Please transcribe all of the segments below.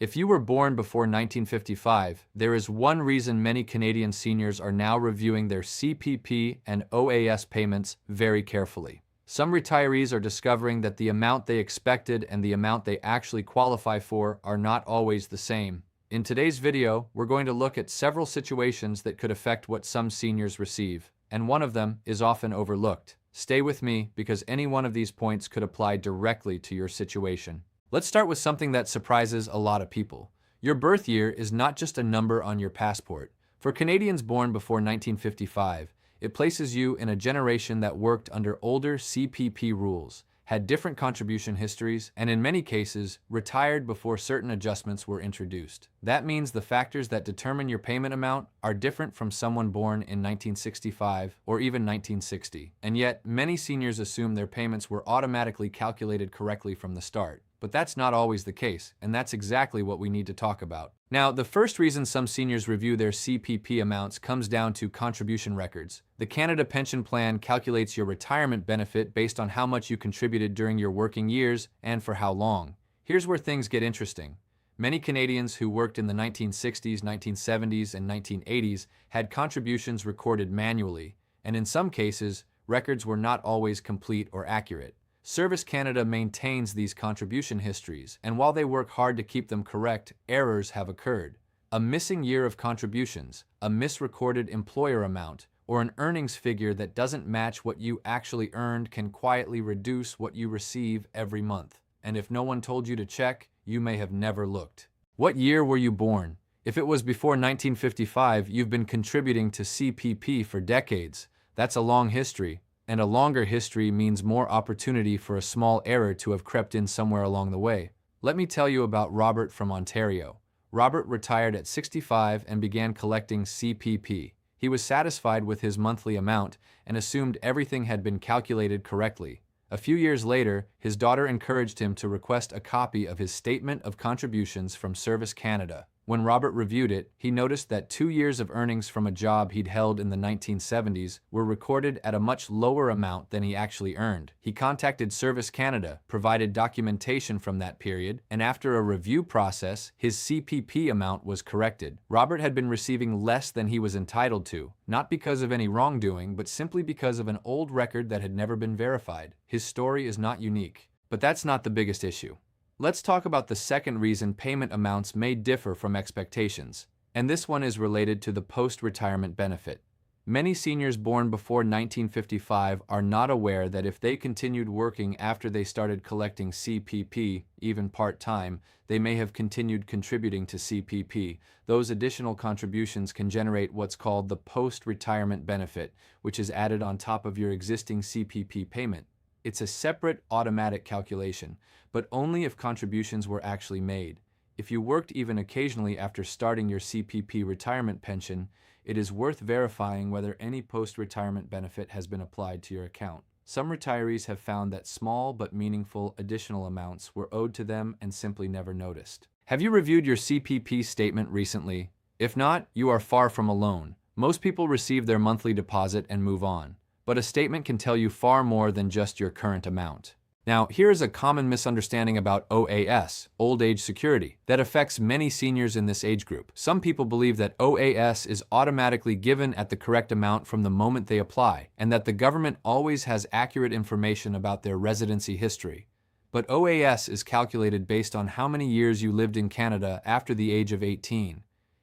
If you were born before 1955, there is one reason many Canadian seniors are now reviewing their CPP and OAS payments very carefully. Some retirees are discovering that the amount they expected and the amount they actually qualify for are not always the same. In today's video, we're going to look at several situations that could affect what some seniors receive, and one of them is often overlooked. Stay with me because any one of these points could apply directly to your situation. Let's start with something that surprises a lot of people. Your birth year is not just a number on your passport. For Canadians born before 1955, it places you in a generation that worked under older CPP rules, had different contribution histories, and in many cases, retired before certain adjustments were introduced. That means the factors that determine your payment amount are different from someone born in 1965 or even 1960. And yet, many seniors assume their payments were automatically calculated correctly from the start. But that's not always the case, and that's exactly what we need to talk about. Now, the first reason some seniors review their CPP amounts comes down to contribution records. The Canada Pension Plan calculates your retirement benefit based on how much you contributed during your working years and for how long. Here's where things get interesting. Many Canadians who worked in the 1960s, 1970s, and 1980s had contributions recorded manually, and in some cases, records were not always complete or accurate. Service Canada maintains these contribution histories, and while they work hard to keep them correct, errors have occurred. A missing year of contributions, a misrecorded employer amount, or an earnings figure that doesn't match what you actually earned can quietly reduce what you receive every month. And if no one told you to check, you may have never looked. What year were you born? If it was before 1955, you've been contributing to CPP for decades. That's a long history. And a longer history means more opportunity for a small error to have crept in somewhere along the way. Let me tell you about Robert from Ontario. Robert retired at 65 and began collecting CPP. He was satisfied with his monthly amount and assumed everything had been calculated correctly. A few years later, his daughter encouraged him to request a copy of his Statement of Contributions from Service Canada. When Robert reviewed it, he noticed that 2 years of earnings from a job he'd held in the 1970s were recorded at a much lower amount than he actually earned. He contacted Service Canada, provided documentation from that period, and after a review process, his CPP amount was corrected. Robert had been receiving less than he was entitled to, not because of any wrongdoing, but simply because of an old record that had never been verified. His story is not unique, but that's not the biggest issue. Let's talk about the second reason payment amounts may differ from expectations, and this one is related to the post-retirement benefit. Many seniors born before 1955 are not aware that if they continued working after they started collecting CPP, even part-time, they may have continued contributing to CPP. Those additional contributions can generate what's called the post-retirement benefit, which is added on top of your existing CPP payment. It's a separate automatic calculation, but only if contributions were actually made. If you worked even occasionally after starting your CPP retirement pension, it is worth verifying whether any post-retirement benefit has been applied to your account. Some retirees have found that small but meaningful additional amounts were owed to them and simply never noticed. Have you reviewed your CPP statement recently? If not, you are far from alone. Most people receive their monthly deposit and move on. But a statement can tell you far more than just your current amount. Now, here is a common misunderstanding about OAS, Old Age Security, that affects many seniors in this age group. Some people believe that OAS is automatically given at the correct amount from the moment they apply, and that the government always has accurate information about their residency history. But OAS is calculated based on how many years you lived in Canada after the age of 18.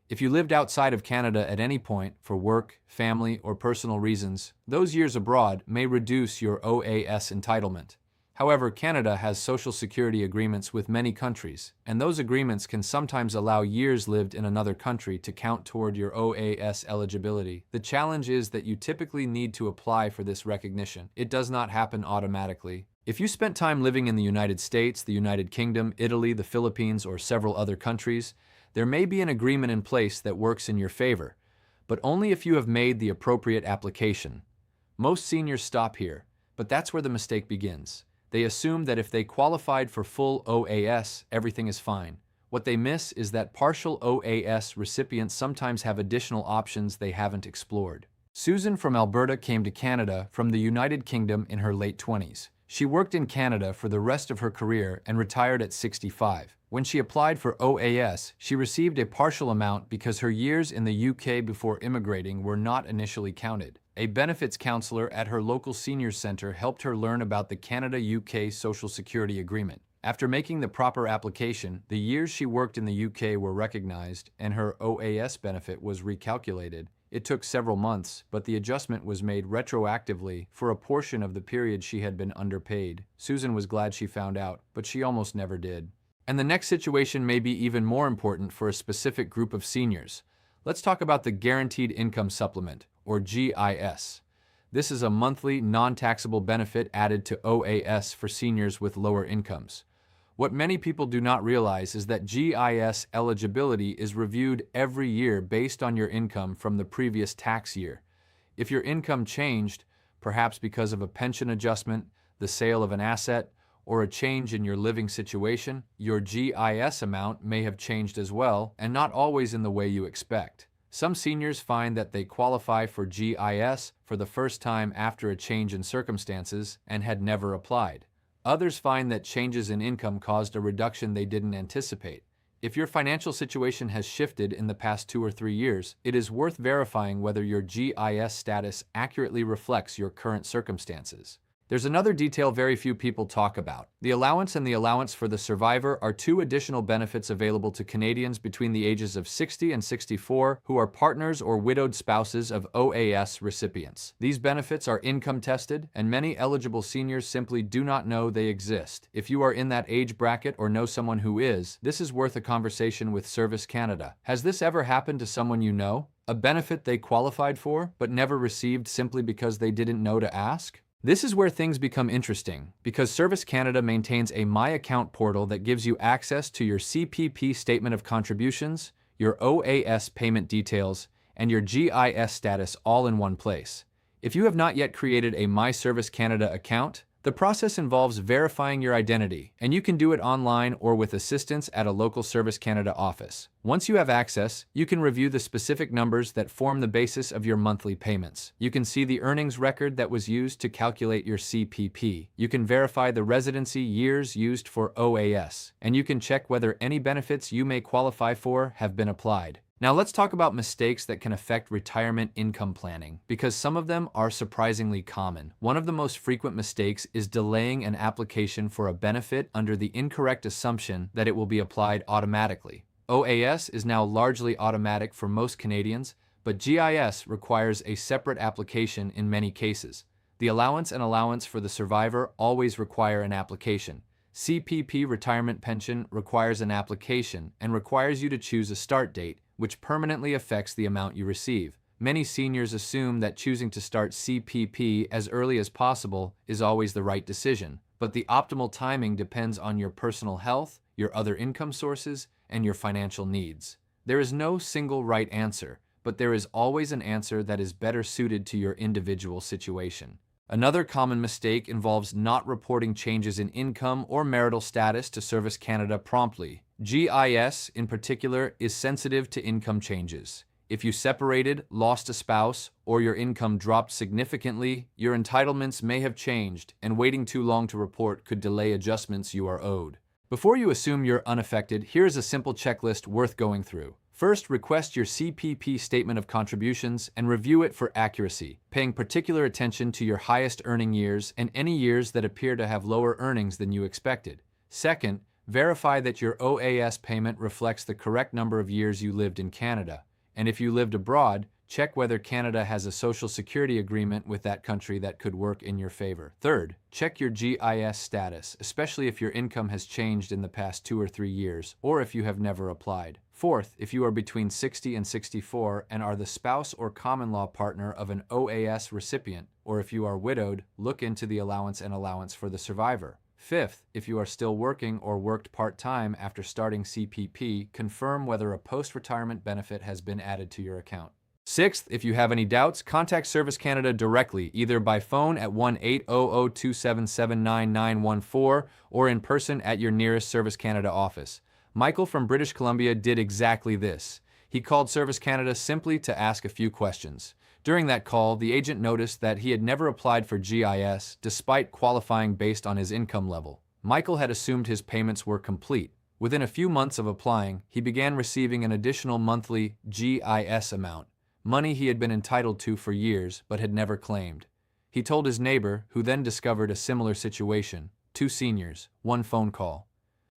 If you lived outside of Canada at any point for work, family, or personal reasons, those years abroad may reduce your OAS entitlement. However, Canada has social security agreements with many countries, and those agreements can sometimes allow years lived in another country to count toward your OAS eligibility. The challenge is that you typically need to apply for this recognition. It does not happen automatically. If you spent time living in the United States, the United Kingdom, Italy, the Philippines, or several other countries, there may be an agreement in place that works in your favor, but only if you have made the appropriate application. Most seniors stop here, but that's where the mistake begins. They assume that if they qualified for full OAS, everything is fine. What they miss is that partial OAS recipients sometimes have additional options they haven't explored. Susan from Alberta came to Canada from the United Kingdom in her late 20s. She worked in Canada for the rest of her career and retired at 65. When she applied for OAS, she received a partial amount because her years in the UK before immigrating were not initially counted. A benefits counselor at her local seniors centre helped her learn about the Canada-UK Social Security Agreement. After making the proper application, the years she worked in the UK were recognized and her OAS benefit was recalculated. It took several months, but the adjustment was made retroactively for a portion of the period she had been underpaid. Susan was glad she found out, but she almost never did. And the next situation may be even more important for a specific group of seniors. Let's talk about the Guaranteed Income Supplement, or GIS. This is a monthly, non-taxable benefit added to OAS for seniors with lower incomes. What many people do not realize is that GIS eligibility is reviewed every year based on your income from the previous tax year. If your income changed, perhaps because of a pension adjustment, the sale of an asset, or a change in your living situation, your GIS amount may have changed as well, and not always in the way you expect. Some seniors find that they qualify for GIS for the first time after a change in circumstances and had never applied. Others find that changes in income caused a reduction they didn't anticipate. If your financial situation has shifted in the past 2 or 3 years, it is worth verifying whether your GIS status accurately reflects your current circumstances. There's another detail very few people talk about. The allowance and the allowance for the survivor are 2 additional benefits available to Canadians between the ages of 60 and 64 who are partners or widowed spouses of OAS recipients. These benefits are income tested, and many eligible seniors simply do not know they exist. If you are in that age bracket or know someone who is, this is worth a conversation with Service Canada. Has this ever happened to someone you know? A benefit they qualified for but never received simply because they didn't know to ask? This is where things become interesting, because Service Canada maintains a My Account portal that gives you access to your CPP statement of contributions, your OAS payment details, and your GIS status all in one place. If you have not yet created a My Service Canada account, the process involves verifying your identity, and you can do it online or with assistance at a local Service Canada office. Once you have access, you can review the specific numbers that form the basis of your monthly payments. You can see the earnings record that was used to calculate your CPP. You can verify the residency years used for OAS, and you can check whether any benefits you may qualify for have been applied. Now let's talk about mistakes that can affect retirement income planning, because some of them are surprisingly common. One of the most frequent mistakes is delaying an application for a benefit under the incorrect assumption that it will be applied automatically. OAS is now largely automatic for most Canadians, but GIS requires a separate application in many cases. The allowance and allowance for the survivor always require an application. CPP retirement pension requires an application and requires you to choose a start date, which permanently affects the amount you receive. Many seniors assume that choosing to start CPP as early as possible is always the right decision, but the optimal timing depends on your personal health, your other income sources, and your financial needs. There is no single right answer, but there is always an answer that is better suited to your individual situation. Another common mistake involves not reporting changes in income or marital status to Service Canada promptly. GIS, in particular, is sensitive to income changes. If you separated, lost a spouse, or your income dropped significantly, your entitlements may have changed, and waiting too long to report could delay adjustments you are owed. Before you assume you're unaffected, here is a simple checklist worth going through. First, request your CPP statement of contributions and review it for accuracy, paying particular attention to your highest earning years and any years that appear to have lower earnings than you expected. Second, verify that your OAS payment reflects the correct number of years you lived in Canada. And if you lived abroad, check whether Canada has a Social Security agreement with that country that could work in your favor. Third, check your GIS status, especially if your income has changed in the past 2 or 3 years, or if you have never applied. Fourth, if you are between 60 and 64 and are the spouse or common law partner of an OAS recipient, or if you are widowed, look into the allowance and allowance for the survivor. Fifth, if you are still working or worked part-time after starting CPP, confirm whether a post-retirement benefit has been added to your account. Sixth, if you have any doubts, contact Service Canada directly, either by phone at 1-800-277-9914 or in person at your nearest Service Canada office. Michael from British Columbia did exactly this. He called Service Canada simply to ask a few questions. During that call, the agent noticed that he had never applied for GIS despite qualifying based on his income level. Michael had assumed his payments were complete. Within a few months of applying, he began receiving an additional monthly GIS amount, money he had been entitled to for years but had never claimed. He told his neighbor, who then discovered a similar situation: 2 seniors, 1 phone call.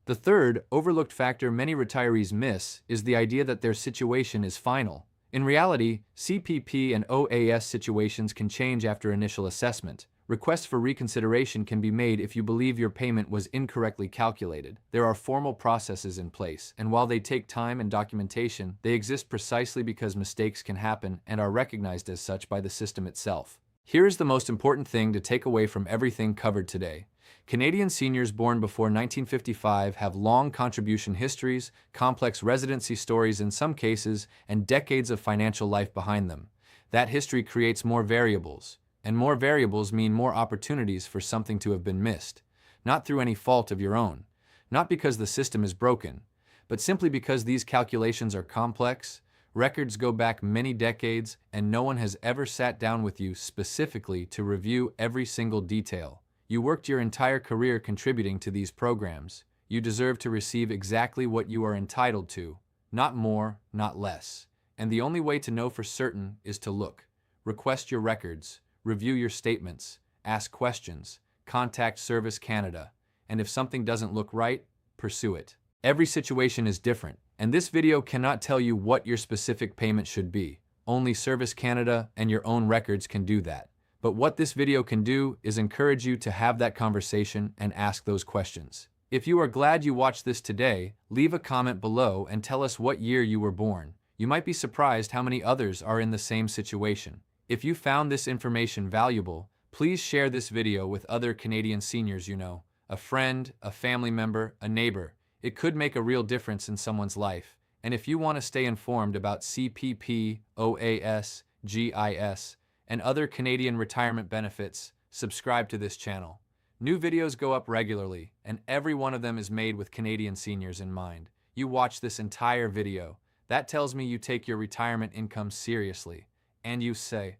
The third, overlooked factor many retirees miss is the idea that their situation is final. In reality, CPP and OAS situations can change after initial assessment. Requests for reconsideration can be made if you believe your payment was incorrectly calculated. There are formal processes in place, and while they take time and documentation, they exist precisely because mistakes can happen and are recognized as such by the system itself. Here is the most important thing to take away from everything covered today. Canadian seniors born before 1955 have long contribution histories, complex residency stories in some cases, and decades of financial life behind them. That history creates more variables, and more variables mean more opportunities for something to have been missed, not through any fault of your own, not because the system is broken, but simply because these calculations are complex. Records go back many decades, and no one has ever sat down with you specifically to review every single detail. You worked your entire career contributing to these programs. You deserve to receive exactly what you are entitled to, not more, not less. And the only way to know for certain is to look. Request your records, review your statements, ask questions, contact Service Canada, and if something doesn't look right, pursue it. Every situation is different, and this video cannot tell you what your specific payment should be. Only Service Canada and your own records can do that. But what this video can do is encourage you to have that conversation and ask those questions. If you are glad you watched this today, leave a comment below and tell us what year you were born. You might be surprised how many others are in the same situation. If you found this information valuable, please share this video with other Canadian seniors you know, a friend, a family member, a neighbor. It could make a real difference in someone's life. And if you want to stay informed about CPP, OAS, GIS, and other Canadian retirement benefits, subscribe to this channel. New videos go up regularly, and every one of them is made with Canadian seniors in mind. You watch this entire video. That tells me you take your retirement income seriously. And you say,